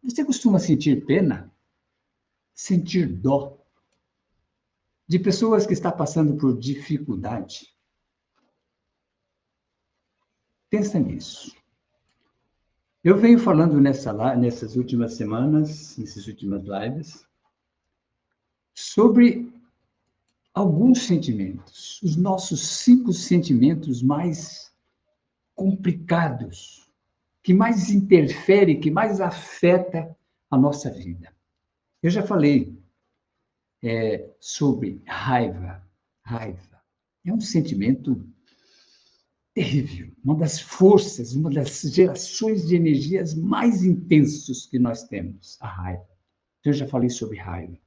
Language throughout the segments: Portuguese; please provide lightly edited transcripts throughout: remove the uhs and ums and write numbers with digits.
Você costuma sentir pena, sentir dó de pessoas que estão passando por dificuldade? Pensa nisso. Eu venho falando nessas últimas semanas, nessas últimas lives, sobre alguns sentimentos, os nossos 5 sentimentos mais complicados, que mais interfere, que mais afeta a nossa vida. Eu já falei sobre raiva. Raiva é um sentimento terrível, uma das forças, uma das gerações de energias mais intensos que nós temos, a raiva. Então, eu já falei sobre raiva.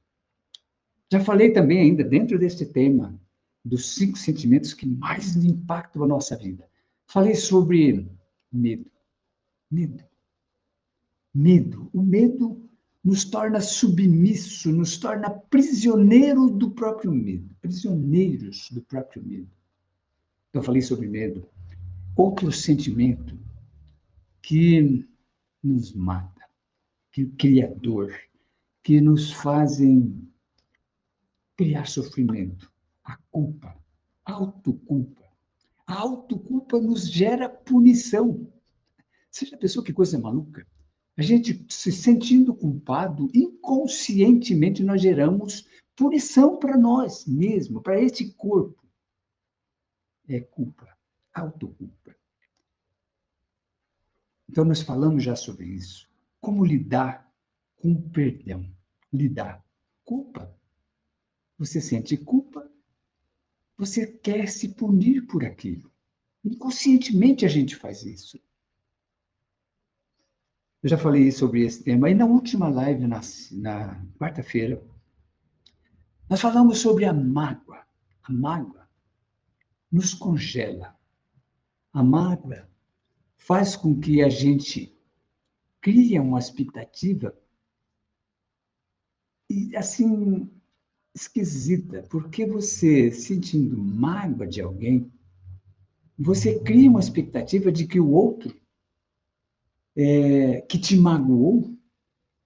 Já falei também, ainda dentro deste tema, dos 5 sentimentos que mais impactam a nossa vida. Falei sobre medo. Medo. Medo. O medo nos torna submisso, nos torna prisioneiro do próprio medo. Prisioneiros do próprio medo. Eu falei sobre medo. Outro sentimento que nos mata, que cria dor, que nos fazem criar sofrimento. A culpa, a autoculpa. A autoculpa nos gera punição. Você já pensou que coisa maluca? A gente se sentindo culpado, inconscientemente nós geramos punição para nós mesmos, para este corpo. É culpa, autoculpa. Então, nós falamos já sobre isso. Como lidar com o perdão? Lidar. Culpa. Você sente culpa, você quer se punir por aquilo. Inconscientemente a gente faz isso. Eu já falei sobre esse tema. E na última live, na quarta-feira, nós falamos sobre a mágoa. A mágoa nos congela. A mágoa faz com que a gente crie uma expectativa e, assim, esquisita, porque você, sentindo mágoa de alguém, você cria uma expectativa de que o outro que te magoou,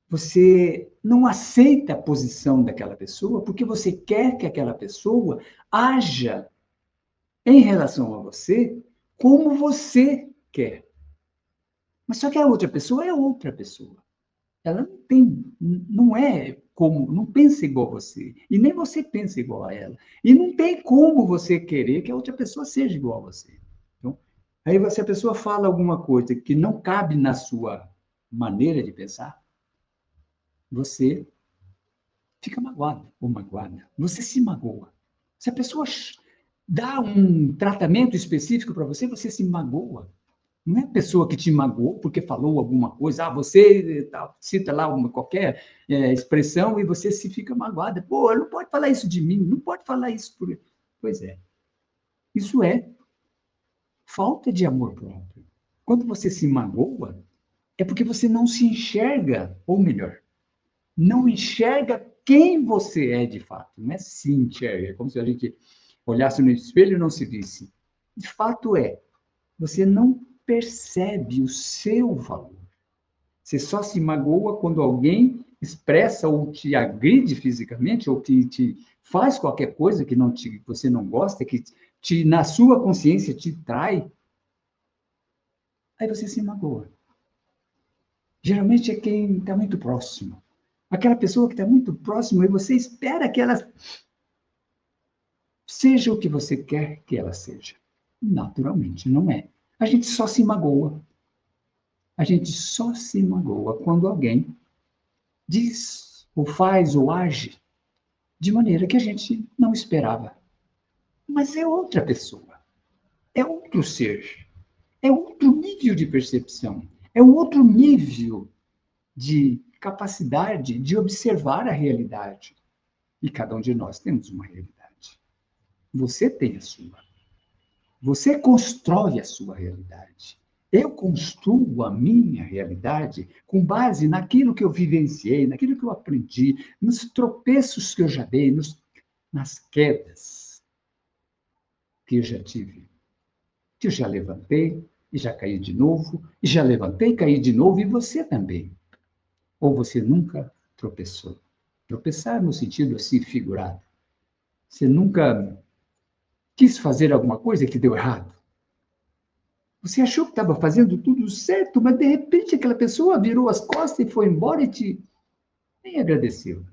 você não aceita a posição daquela pessoa, porque você quer que aquela pessoa haja em relação a você como você quer. Mas só que a outra pessoa é outra pessoa. Ela não é como, não pensa igual a você, e nem você pensa igual a ela. E não tem como você querer que a outra pessoa seja igual a você. Então, aí se a pessoa fala alguma coisa que não cabe na sua maneira de pensar, você fica magoado ou magoada. Você se magoa. Se a pessoa dá um tratamento específico para você, você se magoa. Não é a pessoa que te magoou porque falou alguma coisa, você cita lá qualquer expressão e você se fica magoada. Pô, não pode falar isso de mim, não pode falar isso por... Pois é. Isso é falta de amor próprio. Quando você se magoa, é porque você não se enxerga, ou melhor, não enxerga quem você é de fato. Não é se enxerga, é como se a gente olhasse no espelho e não se visse. De fato você não percebe o seu valor. Você só se magoa quando alguém expressa ou te agride fisicamente, ou te faz qualquer coisa que você não gosta, que na sua consciência te trai. Aí você se magoa. Geralmente é quem está muito próximo. Aquela pessoa que está muito próximo e você espera que ela seja o que você quer que ela seja. Naturalmente, não é. A gente só se magoa. A gente só se magoa quando alguém diz, ou faz, ou age de maneira que a gente não esperava. Mas é outra pessoa. É outro ser. É outro nível de percepção. É um outro nível de capacidade de observar a realidade. E cada um de nós temos uma realidade. Você tem a sua. Você constrói a sua realidade. Eu construo a minha realidade com base naquilo que eu vivenciei, naquilo que eu aprendi, nos tropeços que eu já dei, nas quedas que eu já tive. Que eu já levantei e já caí de novo, e já levantei e caí de novo, e você também. Ou você nunca tropeçou? Tropeçar no sentido assim figurado. Você nunca quis fazer alguma coisa que deu errado? Você achou que estava fazendo tudo certo, mas de repente aquela pessoa virou as costas e foi embora e nem agradeceu.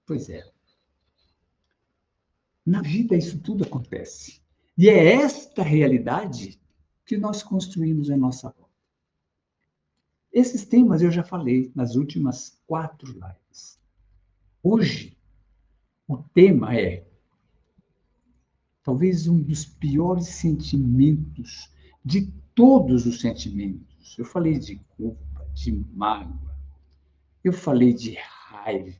Pois é. Na vida isso tudo acontece. E é esta realidade que nós construímos a nossa volta. Esses temas eu já falei nas últimas 4 lives. Hoje, o tema é talvez um dos piores sentimentos de todos os sentimentos. Eu falei de culpa, de mágoa, eu falei de raiva,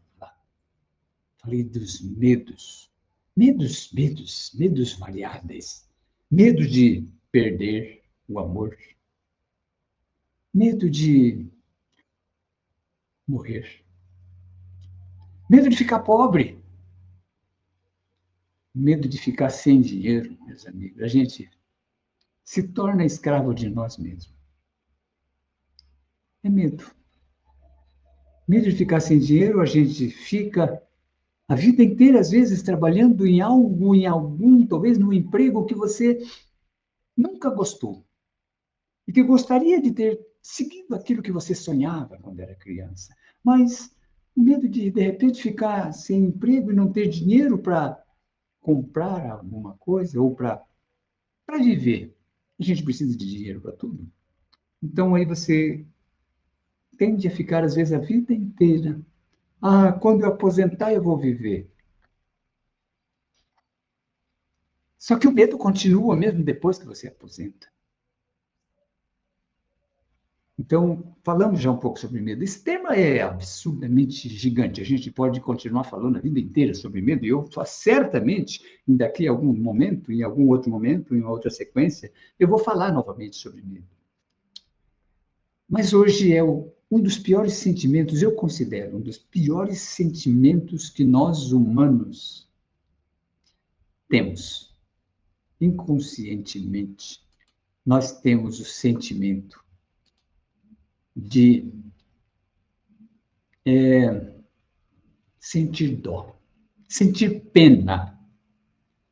falei dos medos. Medos variáveis. Medo de perder o amor. Medo de morrer. Medo de ficar pobre. Medo de ficar sem dinheiro, meus amigos. A gente se torna escravo de nós mesmos. É medo. Medo de ficar sem dinheiro, a gente fica a vida inteira, às vezes, trabalhando em algo, em algum, talvez num emprego que você nunca gostou. E que gostaria de ter seguido aquilo que você sonhava quando era criança. Mas o medo de repente, ficar sem emprego e não ter dinheiro para comprar alguma coisa ou para viver. A gente precisa de dinheiro para tudo. Então, aí você tende a ficar, às vezes, a vida inteira. Ah, quando eu aposentar, eu vou viver. Só que o medo continua mesmo depois que você aposenta. Então, falamos já um pouco sobre medo. Esse tema é absurdamente gigante. A gente pode continuar falando a vida inteira sobre medo, e eu certamente, daqui a algum momento, em algum outro momento, em outra sequência, eu vou falar novamente sobre medo. Mas hoje é um dos piores sentimentos, eu considero, um dos piores sentimentos que nós humanos temos. Inconscientemente, nós temos o sentimento de sentir dó, sentir pena.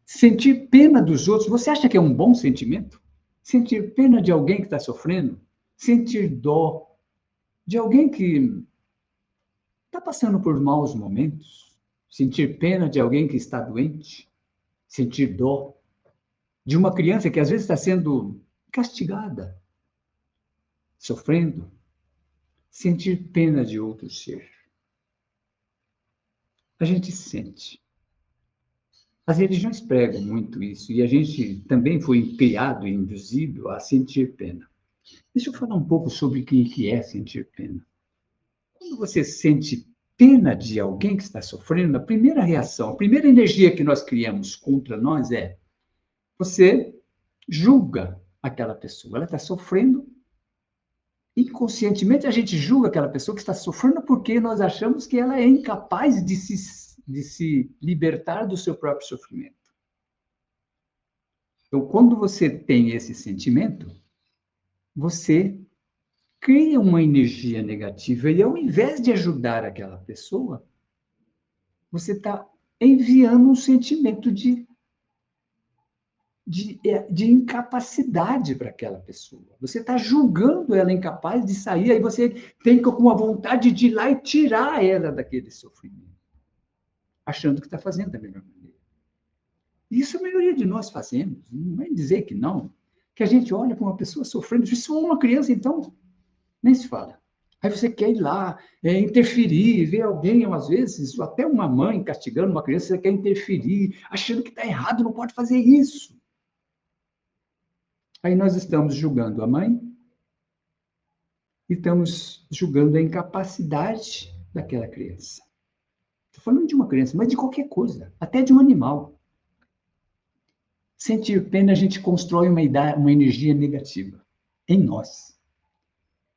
Sentir pena dos outros, você acha que é um bom sentimento? Sentir pena de alguém que está sofrendo? Sentir dó de alguém que está passando por maus momentos? Sentir pena de alguém que está doente? Sentir dó de uma criança que às vezes está sendo castigada, sofrendo? Sentir pena de outro ser. A gente sente. As religiões pregam muito isso, e a gente também foi criado e induzido a sentir pena. Deixa eu falar um pouco sobre o que é sentir pena. Quando você sente pena de alguém que está sofrendo, a primeira reação, a primeira energia que nós criamos contra nós é você julga aquela pessoa. Ela está sofrendo, inconscientemente a gente julga aquela pessoa que está sofrendo porque nós achamos que ela é incapaz de se libertar do seu próprio sofrimento. Então, quando você tem esse sentimento, você cria uma energia negativa e, ao invés de ajudar aquela pessoa, você está enviando um sentimento de incapacidade para aquela pessoa. Você está julgando ela incapaz de sair, aí você tem com a vontade de ir lá e tirar ela daquele sofrimento, achando que está fazendo da melhor maneira. Isso a maioria de nós fazemos, não vai dizer que não, que a gente olha para uma pessoa sofrendo, se for uma criança, então, nem se fala. Aí você quer ir lá, interferir, ver alguém, às vezes, até uma mãe castigando uma criança, você quer interferir, achando que está errado, não pode fazer isso. Aí nós estamos julgando a mãe e estamos julgando a incapacidade daquela criança. Estou falando de uma criança, mas de qualquer coisa, até de um animal. Sentir pena, a gente constrói uma energia negativa em nós.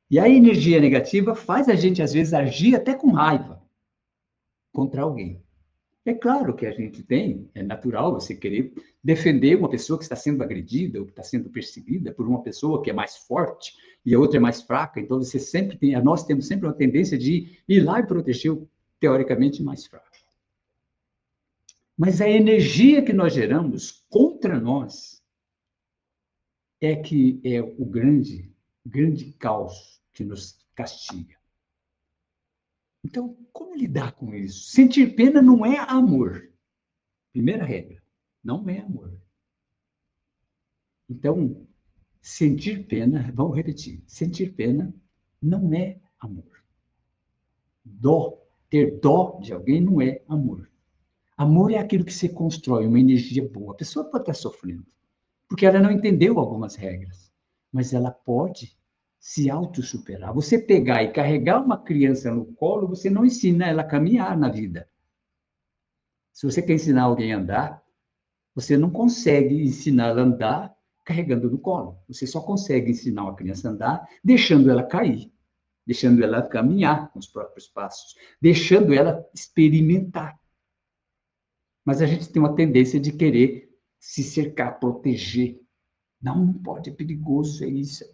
E a energia negativa faz a gente, às vezes, agir até com raiva contra alguém. É claro que a gente tem, é natural você querer defender uma pessoa que está sendo agredida ou que está sendo perseguida por uma pessoa que é mais forte e a outra é mais fraca, então você sempre tem, nós temos sempre uma tendência de ir lá e proteger o teoricamente mais fraco. Mas a energia que nós geramos contra nós é que é o grande caos que nos castiga. Então, como lidar com isso? Sentir pena não é amor. Primeira regra, não é amor. Então, sentir pena, vamos repetir, sentir pena não é amor. Ter dó de alguém não é amor. Amor é aquilo que você constrói, uma energia boa. A pessoa pode estar sofrendo, porque ela não entendeu algumas regras, mas ela pode se autossuperar. Você pegar e carregar uma criança no colo, você não ensina ela a caminhar na vida. Se você quer ensinar alguém a andar, você não consegue ensinar ela a andar carregando no colo. Você só consegue ensinar uma criança a andar deixando ela cair, deixando ela caminhar com os próprios passos, deixando ela experimentar. Mas a gente tem uma tendência de querer se cercar, proteger. Não, não pode, é perigoso, é isso.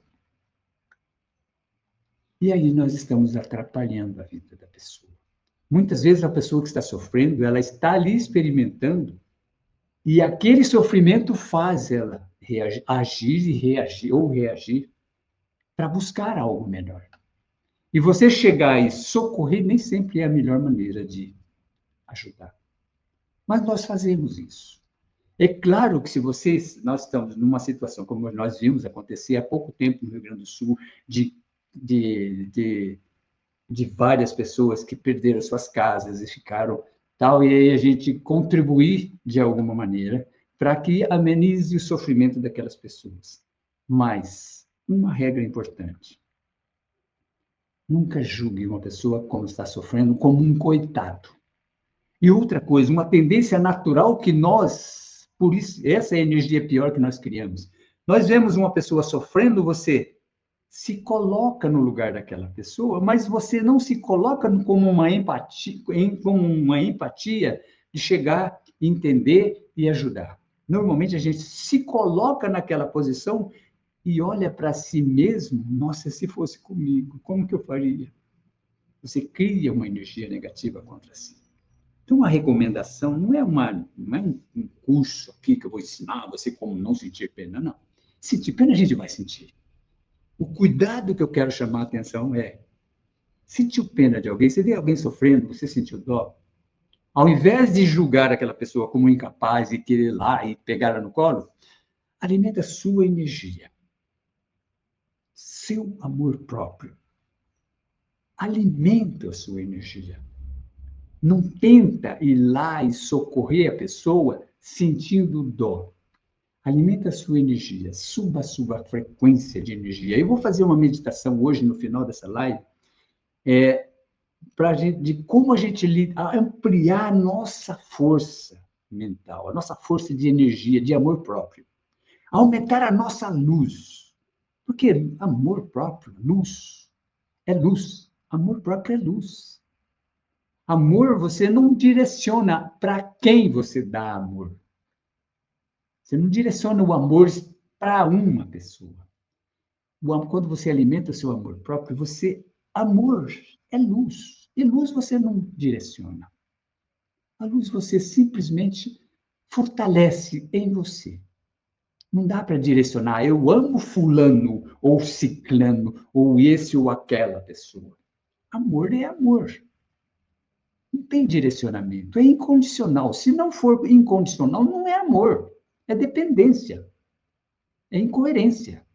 E aí nós estamos atrapalhando a vida da pessoa. Muitas vezes a pessoa que está sofrendo, ela está ali experimentando, e aquele sofrimento faz ela agir e reagir, ou reagir, para buscar algo melhor. E você chegar e socorrer nem sempre é a melhor maneira de ajudar. Mas nós fazemos isso. É claro que se nós estamos numa situação como nós vimos acontecer há pouco tempo no Rio Grande do Sul, de várias pessoas que perderam suas casas e ficaram tal, e aí a gente contribuir de alguma maneira para que amenize o sofrimento daquelas pessoas. Mas uma regra importante: nunca julgue uma pessoa como está sofrendo como um coitado. E outra coisa, uma tendência natural que nós, por isso, essa é a energia pior que nós criamos. Nós vemos uma pessoa sofrendo, você se coloca no lugar daquela pessoa, mas você não se coloca como uma empatia de chegar, entender e ajudar. Normalmente a gente se coloca naquela posição e olha para si mesmo, nossa, se fosse comigo, como que eu faria? Você cria uma energia negativa contra si. Então, a recomendação não é um curso aqui que eu vou ensinar você como não sentir pena, não. Sentir pena a gente vai sentir. O cuidado que eu quero chamar a atenção é: sentiu pena de alguém, você vê alguém sofrendo, você sentiu dó? Ao invés de julgar aquela pessoa como incapaz e querer ir lá e pegar ela no colo, alimenta a sua energia, seu amor próprio. Alimenta a sua energia. Não tenta ir lá e socorrer a pessoa sentindo dó. Alimenta a sua energia, suba a sua frequência de energia. Eu vou fazer uma meditação hoje, no final dessa live, de como a gente ampliar a nossa força mental, a nossa força de energia, de amor próprio. Aumentar a nossa luz. Porque amor próprio, luz, é luz. Amor próprio é luz. Amor, você não direciona para quem você dá amor. Você não direciona o amor para uma pessoa. Quando você alimenta o seu amor próprio, amor é luz. E luz você não direciona. A luz você simplesmente fortalece em você. Não dá para direcionar, eu amo fulano, ou ciclano, ou esse ou aquela pessoa. Amor é amor. Não tem direcionamento, é incondicional. Se não for incondicional, não é amor, é dependência, é incoerência.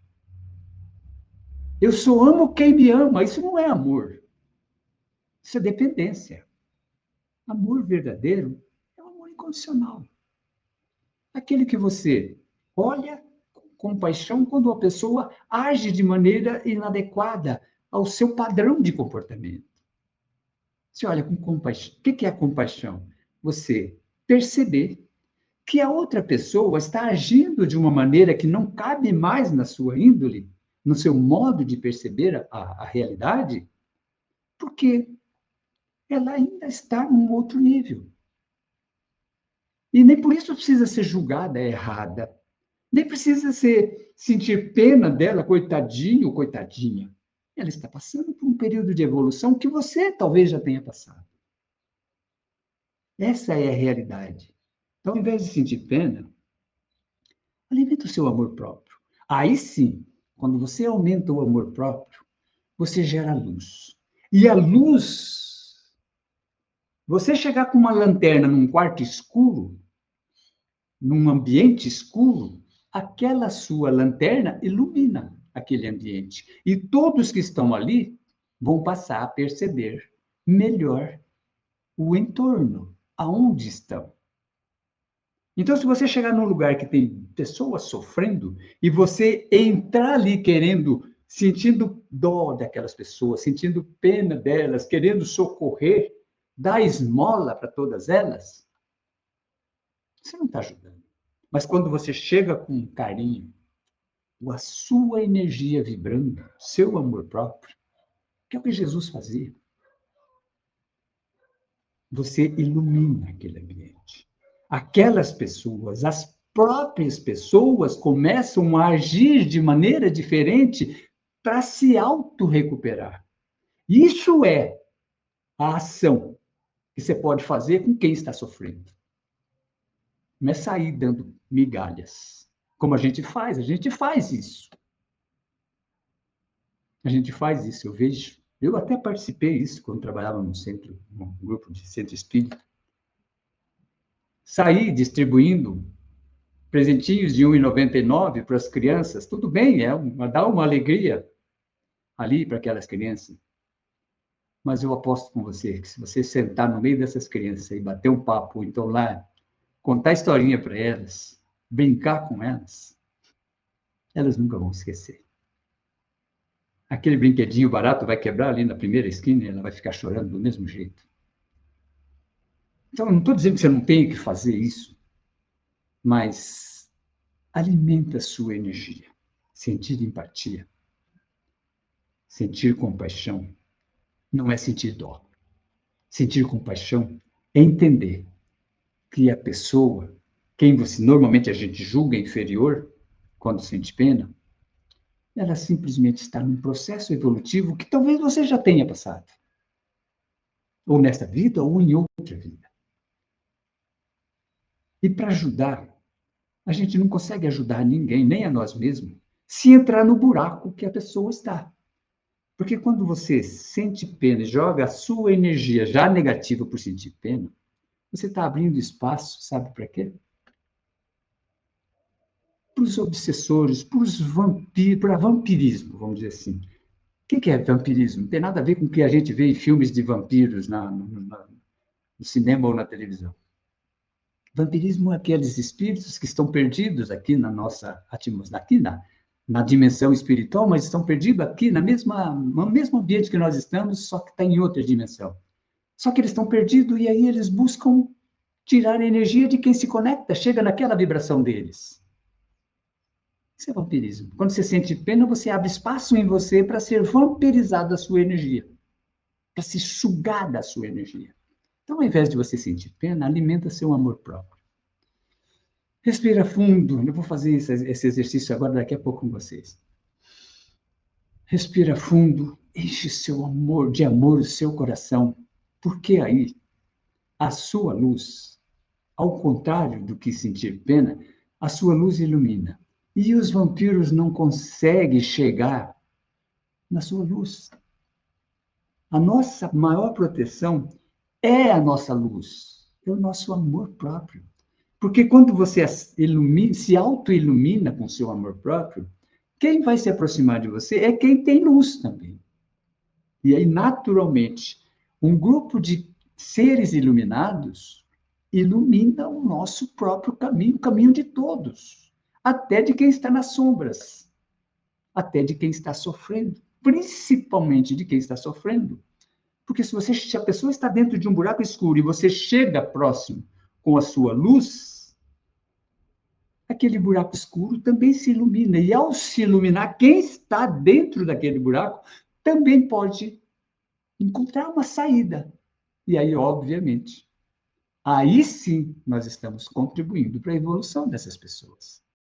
Eu só amo quem me ama, isso não é amor, isso é dependência. Amor verdadeiro é um amor incondicional. Aquele que você olha com compaixão quando a pessoa age de maneira inadequada ao seu padrão de comportamento. Você olha com compaixão. O que é a compaixão? Você perceber que a outra pessoa está agindo de uma maneira que não cabe mais na sua índole, no seu modo de perceber a realidade, porque ela ainda está num outro nível. E nem por isso precisa ser julgada errada. Nem precisa sentir pena dela, coitadinho ou coitadinha. Ela está passando por um período de evolução que você talvez já tenha passado. Essa é a realidade. Então, ao invés de sentir pena, alimenta o seu amor próprio. Aí sim, quando você aumenta o amor próprio, você gera luz. E a luz, você chegar com uma lanterna num quarto escuro, num ambiente escuro, aquela sua lanterna ilumina aquele ambiente. E todos que estão ali vão passar a perceber melhor o entorno, aonde estão. Então, se você chegar num lugar que tem pessoas sofrendo e você entrar ali querendo, sentindo dó daquelas pessoas, sentindo pena delas, querendo socorrer, dar esmola para todas elas, você não está ajudando. Mas quando você chega com carinho, a sua energia vibrando, seu amor próprio, que é o que Jesus fazia, você ilumina aquele ambiente. Aquelas pessoas, as próprias pessoas começam a agir de maneira diferente para se auto-recuperar. Isso é a ação que você pode fazer com quem está sofrendo. Não é sair dando migalhas. Como a gente faz isso. A gente faz isso, eu vejo. Eu até participei disso quando trabalhava num centro, num grupo de centro espírita. Sair distribuindo presentinhos de R$ 1,99 para as crianças, tudo bem, dá uma alegria ali para aquelas crianças. Mas eu aposto com você que se você sentar no meio dessas crianças e bater um papo, então lá, contar historinha para elas, brincar com elas, elas nunca vão esquecer. Aquele brinquedinho barato vai quebrar ali na primeira esquina e ela vai ficar chorando do mesmo jeito. Então, eu não estou dizendo que você não tem que fazer isso, mas alimenta a sua energia. Sentir empatia, sentir compaixão, não é sentir dó. Sentir compaixão é entender que a pessoa, quem você normalmente a gente julga inferior, quando sente pena, ela simplesmente está num processo evolutivo que talvez você já tenha passado. Ou nesta vida, ou em outra vida. E para ajudar, a gente não consegue ajudar ninguém, nem a nós mesmos, se entrar no buraco que a pessoa está. Porque quando você sente pena e joga a sua energia já negativa por sentir pena, você está abrindo espaço, sabe para quê? Para os obsessores, para os vampiros, para vampirismo, vamos dizer assim. O que é vampirismo? Não tem nada a ver com o que a gente vê em filmes de vampiros no cinema ou na televisão. Vampirismo é aqueles espíritos que estão perdidos aqui na nossa atmosfera, aqui na dimensão espiritual, mas estão perdidos aqui no mesmo ambiente que nós estamos, só que está em outra dimensão. Só que eles estão perdidos e aí eles buscam tirar a energia de quem se conecta, chega naquela vibração deles. Isso é vampirismo. Quando você sente pena, você abre espaço em você para ser vampirizado a sua energia, para se sugar da sua energia. Então, ao invés de você sentir pena, alimenta seu amor próprio. Respira fundo. Eu vou fazer esse exercício agora, daqui a pouco com vocês. Respira fundo, enche de amor o seu coração, porque aí a sua luz, ao contrário do que sentir pena, a sua luz ilumina. E os vampiros não conseguem chegar na sua luz. A nossa maior proteção é a nossa luz, é o nosso amor próprio. Porque quando você se auto-ilumina com o seu amor próprio, quem vai se aproximar de você é quem tem luz também. E aí, naturalmente, um grupo de seres iluminados ilumina o nosso próprio caminho, o caminho de todos, até de quem está nas sombras, até de quem está sofrendo, principalmente de quem está sofrendo. Porque se a pessoa está dentro de um buraco escuro e você chega próximo com a sua luz, aquele buraco escuro também se ilumina. E ao se iluminar, quem está dentro daquele buraco também pode encontrar uma saída. E aí, obviamente, aí sim nós estamos contribuindo para a evolução dessas pessoas.